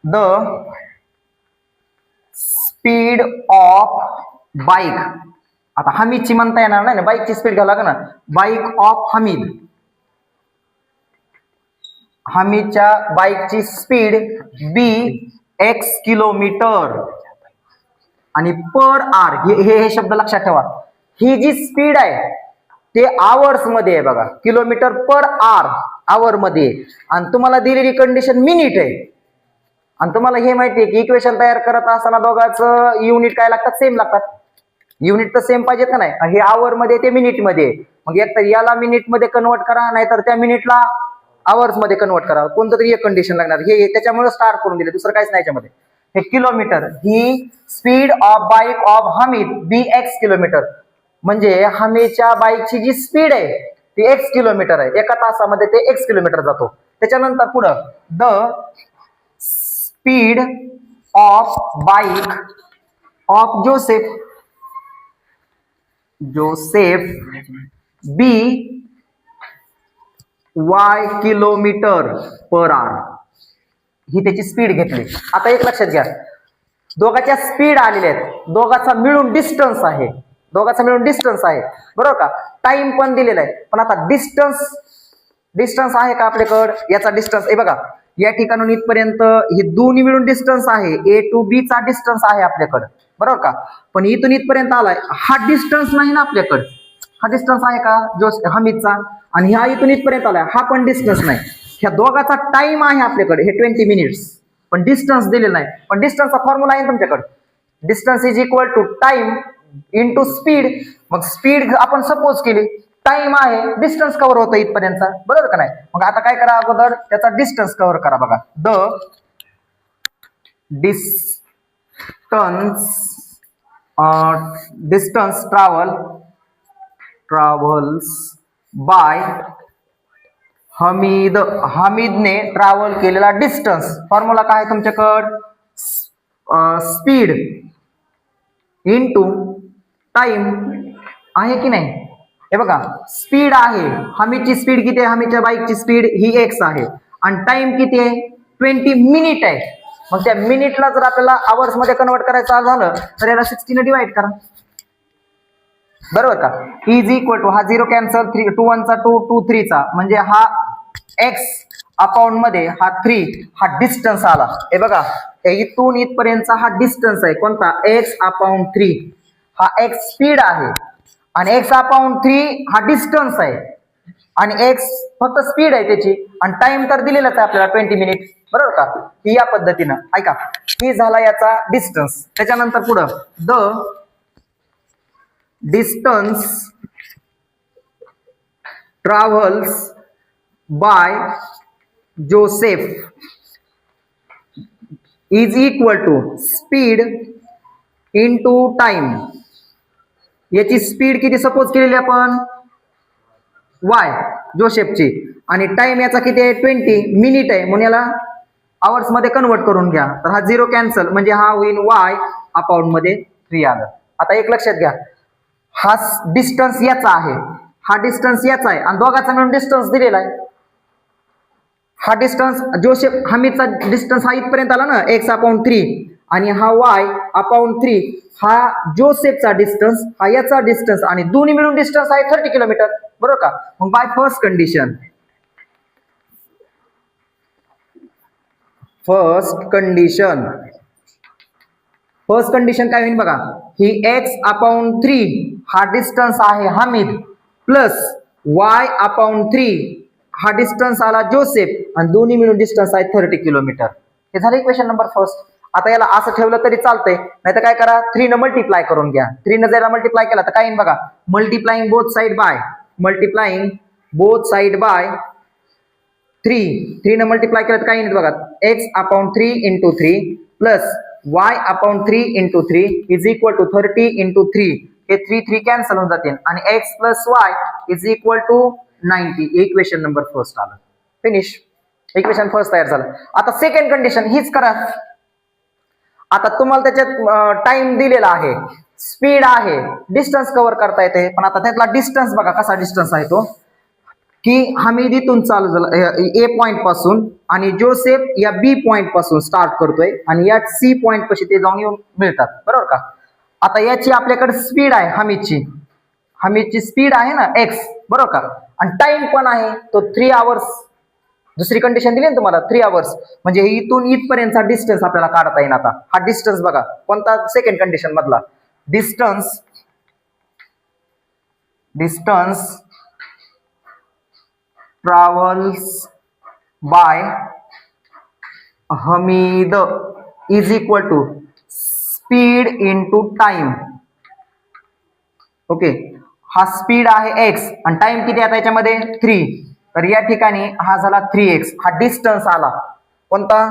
The speed of bike, आता हमीदची म्हणता येणार नाही ना, बाईकची स्पीड घ्यावं लागेल ना, बाईक ऑफ हमीद, हमीदच्या बाईकची स्पीड बी एक्स किलोमीटर आणि पर आर, हे शब्द लक्षात ठेवा. ही जी स्पीड आहे ते आवर्स मध्ये आहे बघा, किलोमीटर पर आर आवर मध्ये, आणि तुम्हाला दिलेली कंडिशन मिनिट आहे. आणि तुम्हाला हे माहिती आहे की इक्वेशन तयार करत असताना दोघांचं युनिट काय लागतात, सेम लागतात. युनिट तर सेम पाहिजेत का नाही. हे आवर मध्ये ते मिनिट मध्ये, मग एक तर याला मिनिट मध्ये कन्वर्ट करा, नाहीतर त्या मिनिटला आवर्स मध्ये कन्वर्ट करा, कोणतं तरी एक कंडिशन लागणार. हे त्याच्यामुळे स्टार्ट करून दिले, दुसरं काहीच नाही याच्यामध्ये. हे किलोमीटर, ही speed of bike of Hamid be x kilometre, म्हणजे हमीदच्या बाईकची जी स्पीड आहे ती एक्स किलोमीटर आहे, एका तासामध्ये ते एक्स किलोमीटर जातो. त्याच्यानंतर पुढं the speed of bike of Joseph, Joseph be y kilometre per hour, ही त्याची स्पीड घेतली. आता एक लक्षात घ्या, दोघांच्या स्पीड आलेल्या आहेत, दोघांचा मिळून डिस्टन्स आहे, दोघांचा मिळून डिस्टन्स आहे, बरोबर का. टाइम पण दिलेला आहे, पण आता डिस्टन्स आहे का आपल्याकडं, याचा डिस्टन्स हे बघा, या ठिकाणून इथपर्यंत हे दोन्ही मिळून डिस्टन्स आहे, ए टू बी चा डिस्टन्स आहे आपल्याकडं, बरोबर का. पण इथून इथपर्यंत आलाय, हा डिस्टन्स नाही ना आपल्याकडं, हा डिस्टन्स आहे का जो हमीदचा, आणि हा इथून इथपर्यंत आलाय, हा पण डिस्टन्स नाही. ह्या दोघाचा टाइम आहे आपल्याकडे, हे 20 मिनिट्स, पण डिस्टन्स दिलेला नाही. पण डिस्टन्सचा फॉर्म्युला आहे तुमच्याकडे, distance is equal to time into speed. मग स्पीड आपण सपोज केली, टाइम आहे, डिस्टन्स कव्हर होतं इथपर्यंतचा, बरोबर का नाही. मग आता काय करा, अगोदर त्याचा डिस्टन्स कव्हर करा बघा. The distance travels by Hamid, हमीदने ट्रॅव्हल केलेला डिस्टन्स, फॉर्म्युला काय आहे तुमच्याकडं, स्पीड इंटू टाइम आहे की नाही. हे बघा, स्पीड आहे, हमीदची स्पीड किती आहे, हमीदच्या बाईकची स्पीड ही एक्स आहे, आणि टाइम किती आहे 20 मिनिट आहे. मग त्या मिनिटला जर आपल्याला आवर्स मध्ये कन्वर्ट करायचं झालं तर याला 60 ने डिवाइड करा, बरोबर का. इज इक्वल टू, हा 0 कॅन्सल, 2 1 चा 2 2 3 चा, म्हणजे हा एक्स अकाउंट मध्ये हा 3, हा डिस्टन्स आला. हे बघा, इथून इथपर्यंतचा हा डिस्टन्स आहे कोणता, एक्स अपॉन 3, हा एक्स स्पीड आहे, आणि एक्स अपॉन 3 हा डिस्टन्स आहे, आणि एक्स फक्त स्पीड आहे त्याची, आणि टाइम तर दिलेलाच आहे आपल्याला 20 मिनिट, बरोबर का. ही या पद्धतीनं ऐका, ही झाला याचा डिस्टन्स. त्याच्यानंतर पुढं the distance travels by Joseph is equal to speed into time. याची स्पीड किती सपोज केलेली आपण, वाय जोसेफची, आणि टाइम याचा किती आहे 20 मिनिट आहे, म्हणून याला आवर्स मध्ये कन्वर्ट करून घ्या. तर हा 0 कॅन्सल, म्हणजे हा होईल वाय अकाउंट मध्ये 3 आलं. आता एक लक्षात घ्या, हा डिस्टन्स याचा आहे, हा डिस्टन्स याचा आहे, आणि दोघांचा मिळून डिस्टन्स दिलेला आहे. हा डिस्टन्स जोसेफ हमीदचा डिस्टन्स हा इथपर्यंत आला ना, एक्स अपॉन 3, आणि हा वाय अपॉन 3 हा जोसेफचा डिस्टन्स, हा याचा डिस्टन्स, आणि दोन्ही मिळून डिस्टन्स आहे 30 किलोमीटर, बरोबर का. मग बाय फर्स्ट कंडिशन काय होईल बघा, ही एक्स अपॉन 3 हा डिस्टन्स आहे हमीद, प्लस वाय अपॉन 3 हा डिस्टन्स आला जोसेफ, आणि दोन्ही मिळून डिस्टन्स आहे 30 किलोमीटर. हे झालं इक्वेशन नंबर फर्स्ट. आता याला असं ठेवलं तरी चालतंय, नाही तर काय करा, 3 न मल्टिप्लाय करून घ्या. 3 न जर मल्टिप्लाय केला तर काय येईल बघा, मल्टिप्लाइंग बोथ साइड बाय 3 न मल्टिप्लाय केलं तर काय येईल बघा, x upon 3 into 3 plus y upon 3 into 3 is equal to 30 into 3, हे 3 कॅन्सल होऊन जातील, आणि x plus y is equal to 90. Equation number first आलं, फिनिश. इक्वेशन फर्स्ट तयार झालं. आता सेकंड कंडिशन हीच करा. आता तुम्हाला त्याच्यात टाइम दिलेला आहे, स्पीड आहे, डिस्टन्स कव्हर करता येते, पण आता त्यातला डिस्टन्स बघा कसा डिस्टन्स आहे तो, की हमीद इथून चालू झाला ए पॉइंट पासून आणि जोसेफ या बी पॉइंट पासून स्टार्ट करतोय आणि या सी पॉइंट पाशी ते जाऊन येऊन मिळतात, बरोबर का. आता याची आपल्याकडे स्पीड आहे हमीदची स्पीड आहे ना एक्स, बरोबर का, आणि टाइम पण आहे तो 3 आवर्स. दुसरी कंडिशन दिली ना तुम्हाला 3 आवर्स, म्हणजे इथून इथपर्यंतचा डिस्टन्स आपल्याला काढता येईल. आता हा डिस्टन्स बघा कोणता, सेकंड कंडिशन मधला distance travels by Hamid is equal to speed into time. Okay, हा स्पीड आहे एक्स आणि टाइम किती आता याच्यामध्ये 3. तर या ठिकाणी हा झाला 3x. हा डिस्टन्स आला कोणता,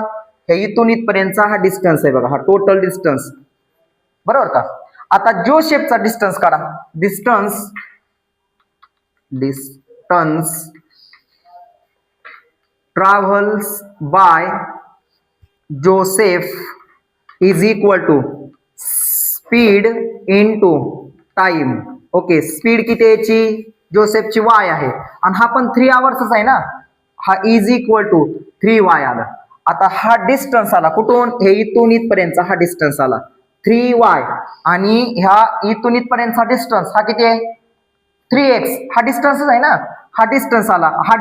हे इथून इथपर्यंतचा हा डिस्टन्स आहे बघा, हा टोटल डिस्टन्स, बरोबर का. आता जोसेफचा डिस्टन्स काढा. Distance travels by Joseph is equal to speed into time. Okay, speed किती याची जोसेफची y आहे आणि हा पण 3 आवर्सच आहे ना, हा इज इक्वल टू 3y आला. आता हा डिस्टन्स आला कुठून, हे इथून इथपर्यंतचा हा डिस्टन्स आला 3y आणि ह्या इथून इथपर्यंतचा डिस्टन्स हा किती आहे 3x. हा डिस्टन्सच आहे ना, हा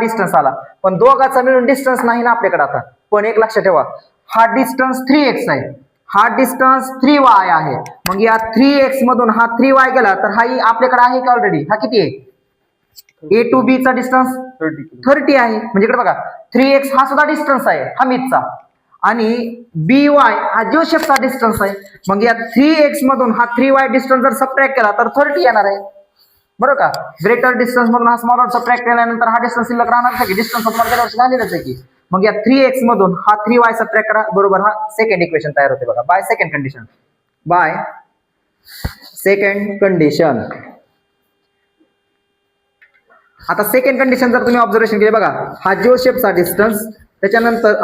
डिस्टन्स आला पण दोघाचा मिळून डिस्टन्स नाही ना आपल्याकडे. आता पण एक लक्षात ठेवा, हा डिस्टन्स 3x आहे, हा डिस्टन्स 3y आहे. मग या 3x मधून हा 3y गेला तर हा आपल्याकडे आहे का ऑलरेडी, हा किती आहे A to B चा डिस्टन्स 30 आहे. म्हणजे इकडे बघा 3x हा सुद्धा डिस्टन्स आहे हमीदचा आणि BY हा जोसेफचा डिस्टन्स आहे. मग या 3x मधून हा 3y डिस्टन्स जर सबट्रॅक्ट केला तर 30 येणार आहे, बरोबर का. ग्रेटर डिस्टन्स मधून हा स्मॉलर सबट्रॅक्ट केल्यानंतर हा डिस्टन्स शिल्लक राहणार आहे की डिस्टन्स झालेलाच आहे की. मग या 3x मधून हा 3y सबट्रॅक्ट करा, बरोबर हा सेकंड इक्वेशन तयार होते बघा बाय सेकंड कंडिशन. आता सेकंड कंडिशन जर तुम्ही ऑब्झर्वेशन केले बघा, हा जोसेफचा डिस्टन्स, त्याच्यानंतर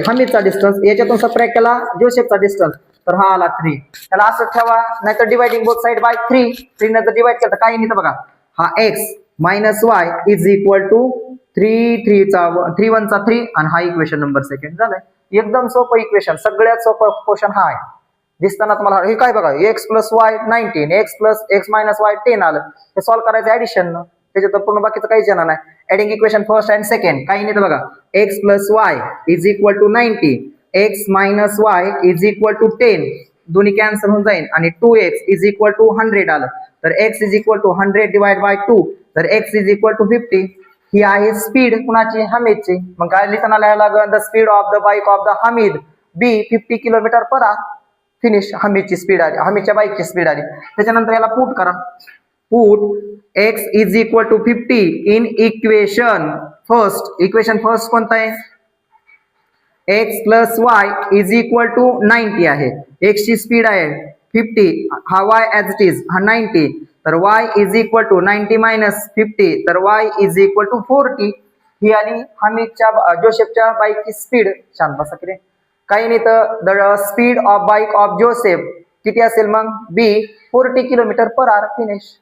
हमीदचा डिस्टन्स, याच्यातून सबट्रॅक्ट केला जोसेफचा डिस्टन्स तर हा आला 3. त्याला असं ठेवा, नाहीतर डिवाइडिंग बोथ साइड बाय 3 नंतर डिवाइड केलं तर काही नाही. तर बघा हा x minus y is equal to 3 1 चा 3 आणि हा इक्वेशन नंबर सेकंड झालाय. एकदम सोपं इक्वेशन, सगळ्यात सोपं क्वेश्चन हा आहे. दिसताना तुम्हाला हे काय बघा x plus Y 19 x plus x minus Y 10 आलं. हे सॉल्व्ह करायचं ऍडिशन, त्याच्यात पूर्ण बाकीचं काहीच येणार नाही. Adding equation first and second काही नाही. तर बघा x plus y is equal to 90, x minus y is equal to 10, दोन्ही कॅन्सल होऊन जाईल आणि 2x इज इक्वल टू 100 आलं. तर x is equal to 100 divide by 2, तर x इज इक्वल टू 50. ही आहे स्पीड कुणाची, हमीदची. मग काय लिहिताना लिहायला लागेल, the speed of the bike of the Hamid B 50 kilometre per hour. Finish. हमीदची स्पीड आली, हमीदच्या बाईकची स्पीड आली. त्याच्यानंतर याला पुट करा. Put x is equal to 50 in equation first कोणता आहे, x plus y is equal to 90 आहे. x ची स्पीड आहे 50, हा y ऍज इट इज हा 90, तर y is equal to 90 minus 50, तर y इज इक्वल टू 40. ही आली हमीदच्या जोसेफच्या बाईकची स्पीड. शांत बसा की रे, काही नाही. तर the speed of bike of Joseph किती असेल मग B 40 kilometre per hour. Finish.